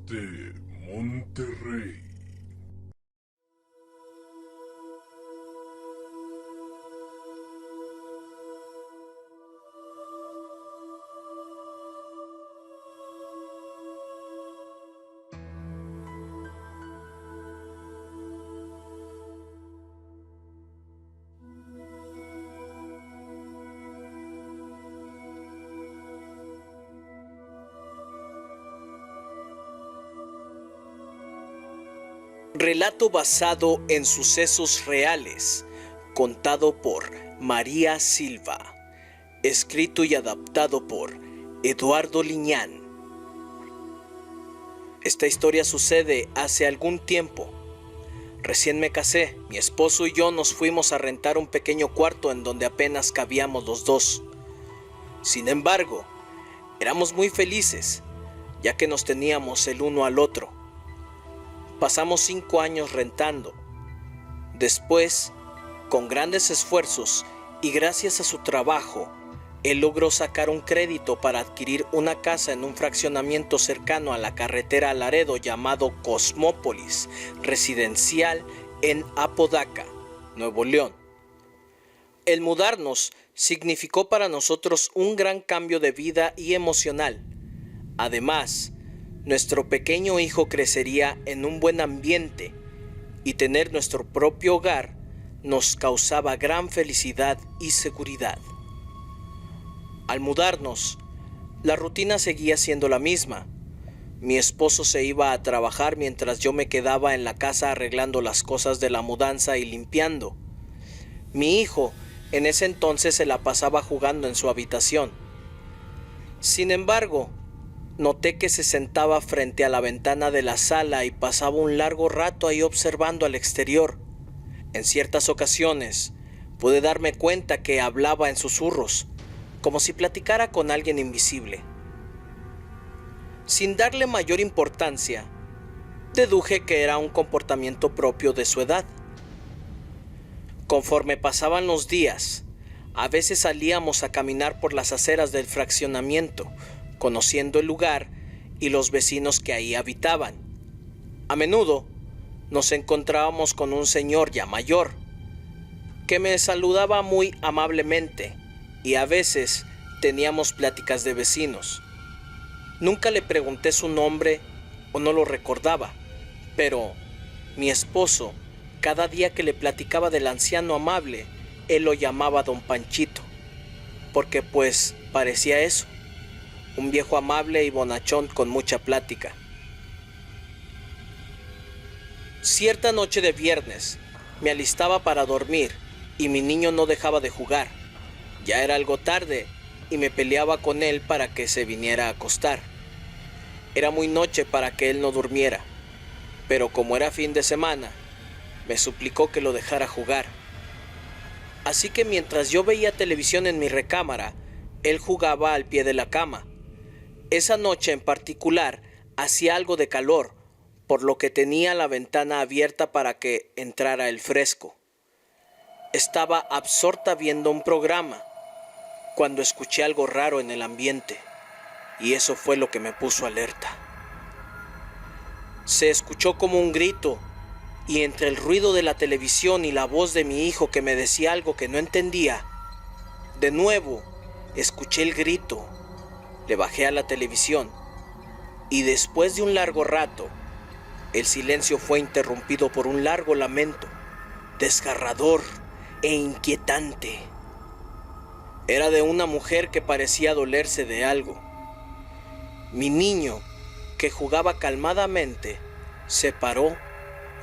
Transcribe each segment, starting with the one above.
de Monterrey. Relato basado en sucesos reales, contado por María Silva, escrito y adaptado por Eduardo Liñán. Esta historia sucede hace algún tiempo. Recién me casé, mi esposo y yo nos fuimos a rentar un pequeño cuarto en donde apenas cabíamos los dos. Sin embargo, éramos muy felices, ya que nos teníamos el uno al otro. Pasamos 5 años rentando. Después, con grandes esfuerzos y gracias a su trabajo, él logró sacar un crédito para adquirir una casa en un fraccionamiento cercano a la carretera a Laredo llamado Cosmópolis, residencial en Apodaca, Nuevo León. El mudarnos significó para nosotros un gran cambio de vida y emocional. Además, nuestro pequeño hijo crecería en un buen ambiente y tener nuestro propio hogar nos causaba gran felicidad y seguridad. Al mudarnos, la rutina seguía siendo la misma. Mi esposo se iba a trabajar mientras yo me quedaba en la casa arreglando las cosas de la mudanza y limpiando. Mi hijo en ese entonces se la pasaba jugando en su habitación. Sin embargo, noté que se sentaba frente a la ventana de la sala y pasaba un largo rato ahí observando al exterior. En ciertas ocasiones, pude darme cuenta que hablaba en susurros, como si platicara con alguien invisible. Sin darle mayor importancia, deduje que era un comportamiento propio de su edad. Conforme pasaban los días, a veces salíamos a caminar por las aceras del fraccionamiento, conociendo el lugar y los vecinos que ahí habitaban. A menudo nos encontrábamos con un señor ya mayor, que me saludaba muy amablemente y a veces teníamos pláticas de vecinos. Nunca le pregunté su nombre o no lo recordaba, pero mi esposo, cada día que le platicaba del anciano amable, él lo llamaba Don Panchito, porque pues parecía eso. Un viejo amable y bonachón con mucha plática. Cierta noche de viernes, me alistaba para dormir y mi niño no dejaba de jugar. Ya era algo tarde y me peleaba con él para que se viniera a acostar. Era muy noche para que él no durmiera, pero como era fin de semana, me suplicó que lo dejara jugar. Así que mientras yo veía televisión en mi recámara, él jugaba al pie de la cama. Esa noche en particular hacía algo de calor, por lo que tenía la ventana abierta para que entrara el fresco. Estaba absorta viendo un programa cuando escuché algo raro en el ambiente, y eso fue lo que me puso alerta. Se escuchó como un grito, y entre el ruido de la televisión y la voz de mi hijo que me decía algo que no entendía, de nuevo escuché el grito. Le bajé a la televisión y después de un largo rato, el silencio fue interrumpido por un largo lamento, desgarrador e inquietante. Era de una mujer que parecía dolerse de algo. Mi niño, que jugaba calmadamente, se paró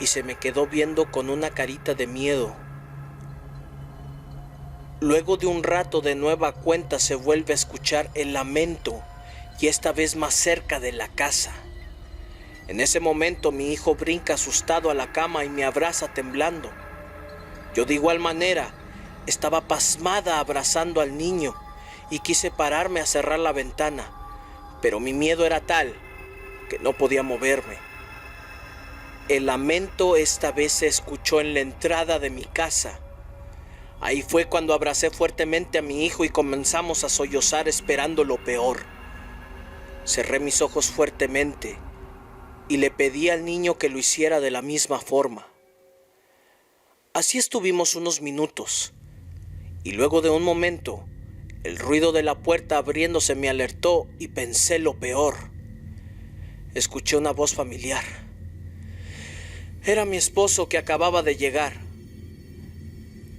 y se me quedó viendo con una carita de miedo. Luego de un rato de nueva cuenta se vuelve a escuchar el lamento y esta vez más cerca de la casa. En ese momento mi hijo brinca asustado a la cama y me abraza temblando. Yo de igual manera estaba pasmada abrazando al niño y quise pararme a cerrar la ventana, pero mi miedo era tal que no podía moverme. El lamento esta vez se escuchó en la entrada de mi casa. Ahí fue cuando abracé fuertemente a mi hijo y comenzamos a sollozar esperando lo peor. Cerré mis ojos fuertemente y le pedí al niño que lo hiciera de la misma forma. Así estuvimos unos minutos, y luego de un momento, el ruido de la puerta abriéndose me alertó y pensé lo peor. Escuché una voz familiar. Era mi esposo que acababa de llegar.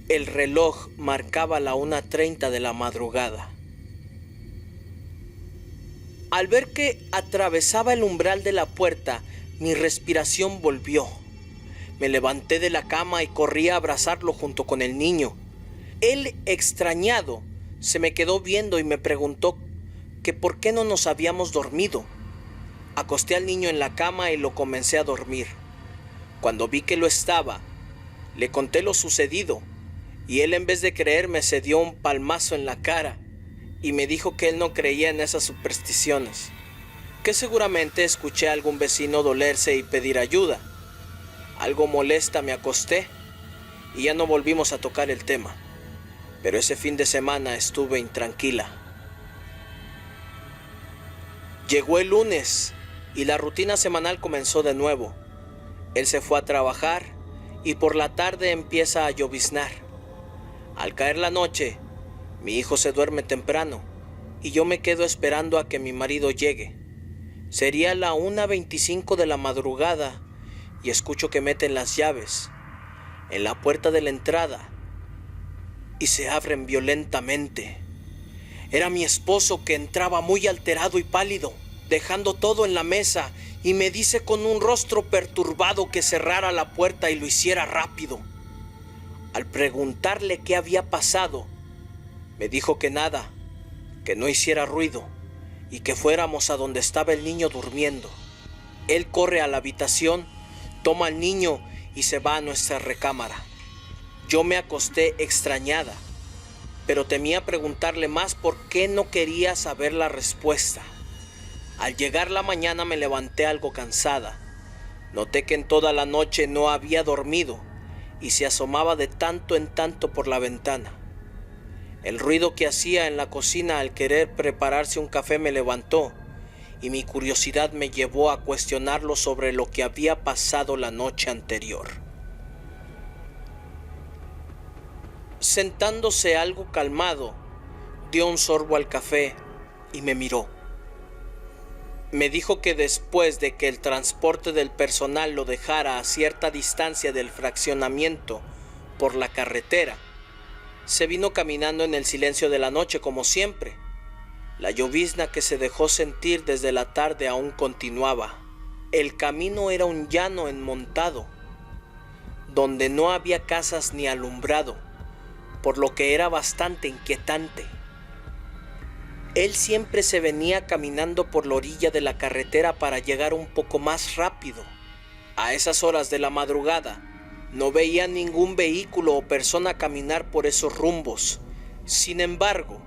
El reloj marcaba la 1:30 de la madrugada. Al ver que atravesaba el umbral de la puerta, mi respiración volvió. Me levanté de la cama y corrí a abrazarlo junto con el niño. Él, extrañado, se me quedó viendo y me preguntó que por qué no nos habíamos dormido. Acosté al niño en la cama y lo comencé a dormir. Cuando vi que lo estaba, le conté lo sucedido y él, en vez de creerme, se dio un palmazo en la cara y me dijo que él no creía en esas supersticiones, que seguramente escuché a algún vecino dolerse y pedir ayuda. Algo molesta me acosté y ya no volvimos a tocar el tema, pero ese fin de semana estuve intranquila. Llegó el lunes y la rutina semanal comenzó de nuevo. Él se fue a trabajar y por la tarde empieza a lloviznar. Al caer la noche, mi hijo se duerme temprano y yo me quedo esperando a que mi marido llegue. Sería la 1:25 de la madrugada y escucho que meten las llaves en la puerta de la entrada y se abren violentamente. Era mi esposo, que entraba muy alterado y pálido, dejando todo en la mesa, y me dice con un rostro perturbado que cerrara la puerta y lo hiciera rápido. Al preguntarle qué había pasado, me dijo que nada, que no hiciera ruido y que fuéramos a donde estaba el niño durmiendo. Él corre a la habitación, toma al niño y se va a nuestra recámara. Yo me acosté extrañada, pero temía preguntarle más porque no quería saber la respuesta. Al llegar la mañana me levanté algo cansada. Noté que en toda la noche no había dormido y se asomaba de tanto en tanto por la ventana. El ruido que hacía en la cocina al querer prepararse un café me levantó y mi curiosidad me llevó a cuestionarlo sobre lo que había pasado la noche anterior. Sentándose algo calmado, dio un sorbo al café y me miró. Me dijo que después de que el transporte del personal lo dejara a cierta distancia del fraccionamiento por la carretera, se vino caminando en el silencio de la noche como siempre. La llovizna que se dejó sentir desde la tarde aún continuaba. El camino era un llano enmontado, donde no había casas ni alumbrado, por lo que era bastante inquietante. Él siempre se venía caminando por la orilla de la carretera para llegar un poco más rápido. A esas horas de la madrugada no veía ningún vehículo o persona caminar por esos rumbos. Sin embargo,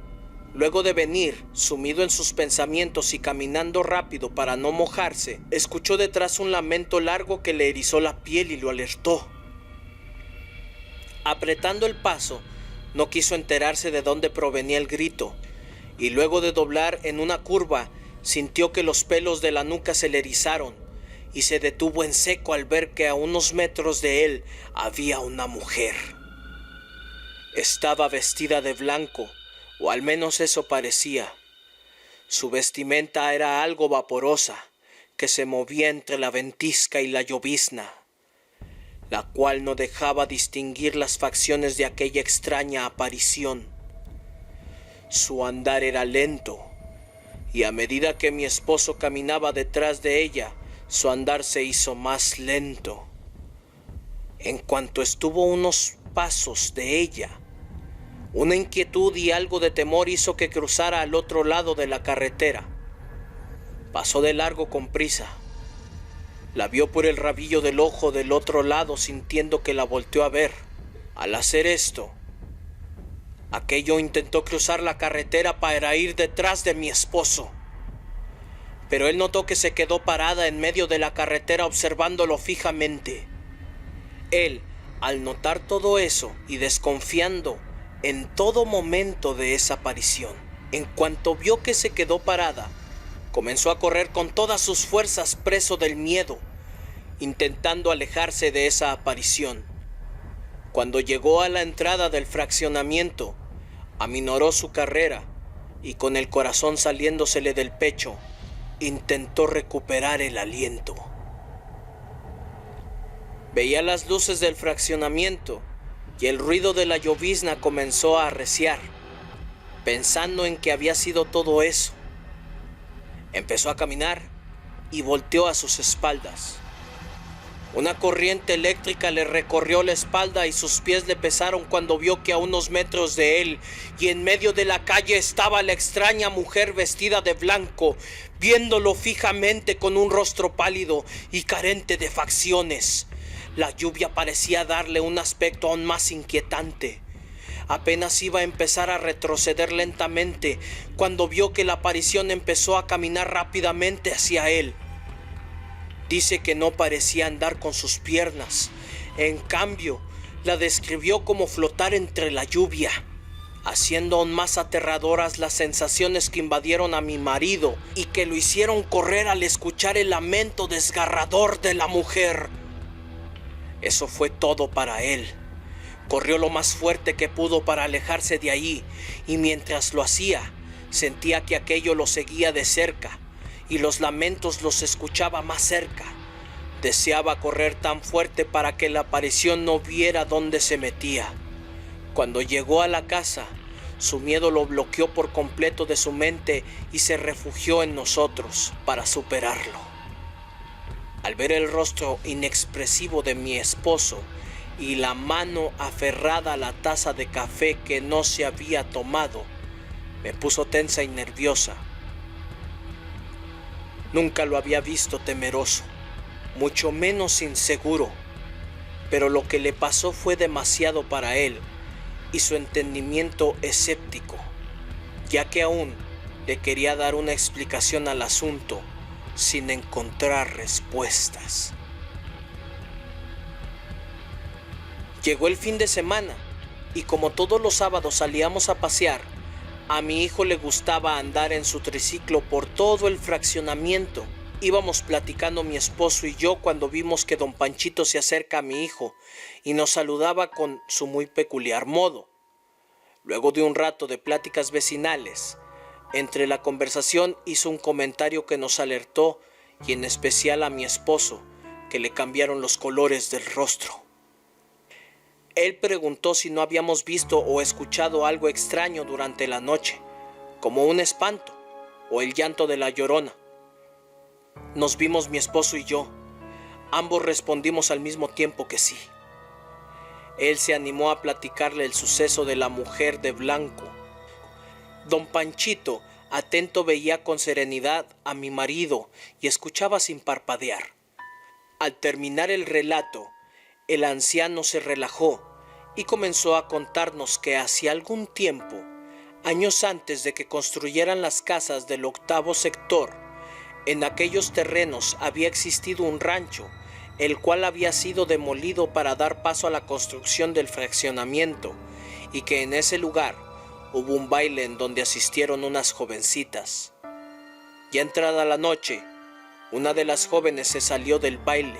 luego de venir sumido en sus pensamientos y caminando rápido para no mojarse, escuchó detrás un lamento largo que le erizó la piel y lo alertó. Apretando el paso, no quiso enterarse de dónde provenía el grito, y luego de doblar en una curva, sintió que los pelos de la nuca se le erizaron y se detuvo en seco al ver que a unos metros de él había una mujer. Estaba vestida de blanco, o al menos eso parecía. Su vestimenta era algo vaporosa, que se movía entre la ventisca y la llovizna, la cual no dejaba distinguir las facciones de aquella extraña aparición. Su andar era lento, y a medida que mi esposo caminaba detrás de ella, su andar se hizo más lento. En cuanto estuvo unos pasos de ella, una inquietud y algo de temor hizo que cruzara al otro lado de la carretera. Pasó de largo con prisa. La vio por el rabillo del ojo del otro lado, sintiendo que la volteó a ver. Al hacer esto, aquello intentó cruzar la carretera para ir detrás de mi esposo. Pero él notó que se quedó parada en medio de la carretera observándolo fijamente. Él, al notar todo eso y desconfiando en todo momento de esa aparición, en cuanto vio que se quedó parada, Comenzó a correr con todas sus fuerzas preso del miedo, intentando alejarse de esa aparición. Cuando llegó a la entrada del fraccionamiento, aminoró su carrera y con el corazón saliéndosele del pecho, intentó recuperar el aliento. Veía las luces del fraccionamiento y el ruido de la llovizna comenzó a arreciar, pensando en que había sido todo eso. Empezó a caminar y volteó a sus espaldas. Una corriente eléctrica le recorrió la espalda y sus pies le pesaron cuando vio que a unos metros de él y en medio de la calle estaba la extraña mujer vestida de blanco, viéndolo fijamente con un rostro pálido y carente de facciones. La lluvia parecía darle un aspecto aún más inquietante. Apenas iba a empezar a retroceder lentamente cuando vio que la aparición empezó a caminar rápidamente hacia él. Dice que no parecía andar con sus piernas. En cambio, la describió como flotar entre la lluvia, haciendo aún más aterradoras las sensaciones que invadieron a mi marido y que lo hicieron correr al escuchar el lamento desgarrador de la mujer. Eso fue todo para él. Corrió lo más fuerte que pudo para alejarse de ahí, y mientras lo hacía, sentía que aquello lo seguía de cerca, y los lamentos los escuchaba más cerca. Deseaba correr tan fuerte para que la aparición no viera dónde se metía. Cuando llegó a la casa, su miedo lo bloqueó por completo de su mente y se refugió en nosotros para superarlo. Al ver el rostro inexpresivo de mi esposo y la mano aferrada a la taza de café que no se había tomado, me puso tensa y nerviosa. Nunca lo había visto temeroso, mucho menos inseguro, pero lo que le pasó fue demasiado para él y su entendimiento escéptico, ya que aún le quería dar una explicación al asunto sin encontrar respuestas. Llegó el fin de semana y como todos los sábados salíamos a pasear, a mi hijo le gustaba andar en su triciclo por todo el fraccionamiento. Íbamos platicando mi esposo y yo cuando vimos que don Panchito se acerca a mi hijo y nos saludaba con su muy peculiar modo. Luego de un rato de pláticas vecinales, entre la conversación hizo un comentario que nos alertó y en especial a mi esposo, que le cambiaron los colores del rostro. Él preguntó si no habíamos visto o escuchado algo extraño durante la noche, como un espanto o el llanto de la Llorona. Nos vimos mi esposo y yo. Ambos respondimos al mismo tiempo que sí. Él se animó a platicarle el suceso de la mujer de blanco. Don Panchito, atento, veía con serenidad a mi marido y escuchaba sin parpadear. Al terminar el relato, el anciano se relajó y comenzó a contarnos que hacía algún tiempo, años antes de que construyeran las casas del 8º sector, en aquellos terrenos había existido un rancho, el cual había sido demolido para dar paso a la construcción del fraccionamiento, y que en ese lugar hubo un baile en donde asistieron unas jovencitas. Ya entrada la noche, una de las jóvenes se salió del baile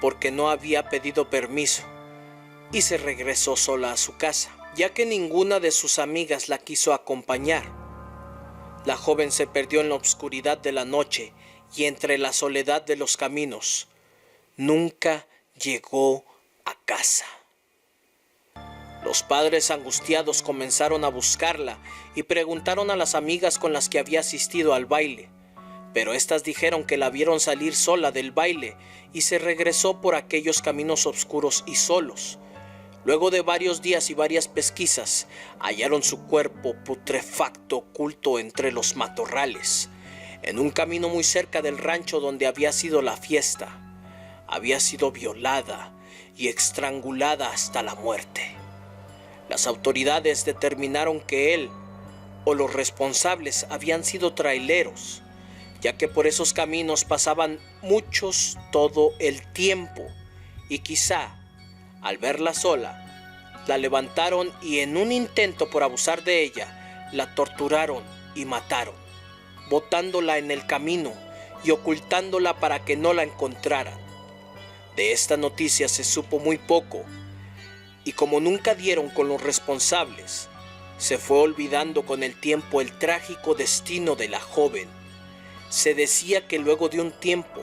porque no había pedido permiso y se regresó sola a su casa, ya que ninguna de sus amigas la quiso acompañar. La joven se perdió en la oscuridad de la noche y entre la soledad de los caminos. Nunca llegó a casa. Los padres angustiados comenzaron a buscarla y preguntaron a las amigas con las que había asistido al baile, pero éstas dijeron que la vieron salir sola del baile y se regresó por aquellos caminos oscuros y solos. Luego de varios días y varias pesquisas, hallaron su cuerpo putrefacto oculto entre los matorrales, en un camino muy cerca del rancho donde había sido la fiesta. Había sido violada y estrangulada hasta la muerte. Las autoridades determinaron que él o los responsables habían sido traileros, ya que por esos caminos pasaban muchos todo el tiempo y quizá al verla sola, la levantaron y en un intento por abusar de ella, la torturaron y mataron. botándola en el camino y ocultándola para que no la encontraran. De esta noticia se supo muy poco, y como nunca dieron con los responsables, se fue olvidando con el tiempo el trágico destino de la joven. Se decía que luego de un tiempo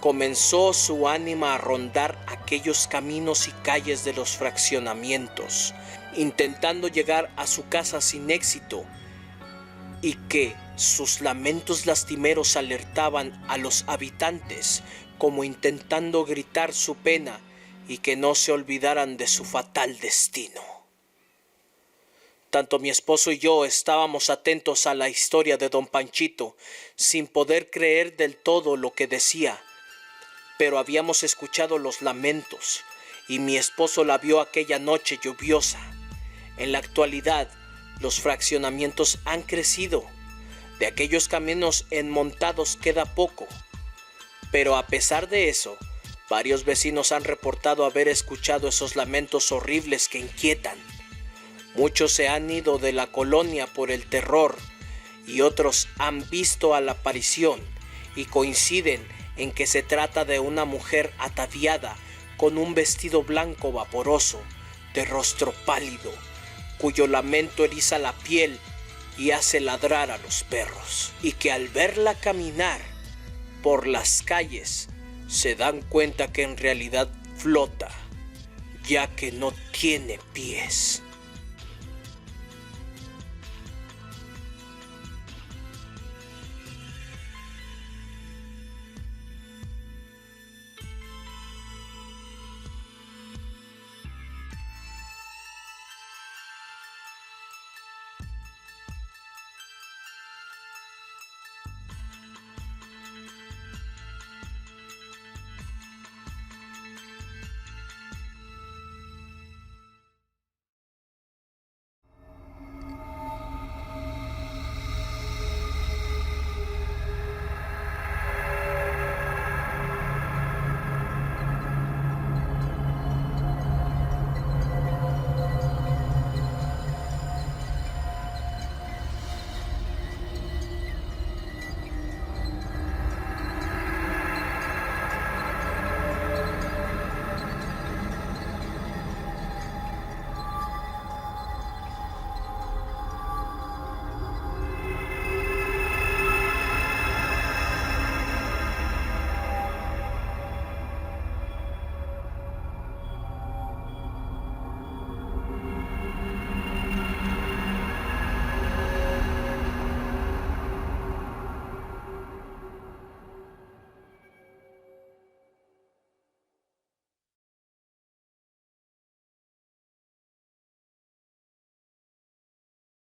comenzó su ánima a rondar aquellos caminos y calles de los fraccionamientos, intentando llegar a su casa sin éxito, y que sus lamentos lastimeros alertaban a los habitantes como intentando gritar su pena y que no se olvidaran de su fatal destino. Tanto mi esposo y yo estábamos atentos a la historia de don Panchito, sin poder creer del todo lo que decía, pero habíamos escuchado los lamentos y mi esposo la vio aquella noche lluviosa. En la actualidad, los fraccionamientos han crecido. De aquellos caminos enmontados queda poco. Pero a pesar de eso, varios vecinos han reportado haber escuchado esos lamentos horribles que inquietan. Muchos se han ido de la colonia por el terror y otros han visto a la aparición y coinciden en que se trata de una mujer ataviada con un vestido blanco vaporoso, de rostro pálido, cuyo lamento eriza la piel y hace ladrar a los perros, y que al verla caminar por las calles se dan cuenta que en realidad flota, ya que no tiene pies.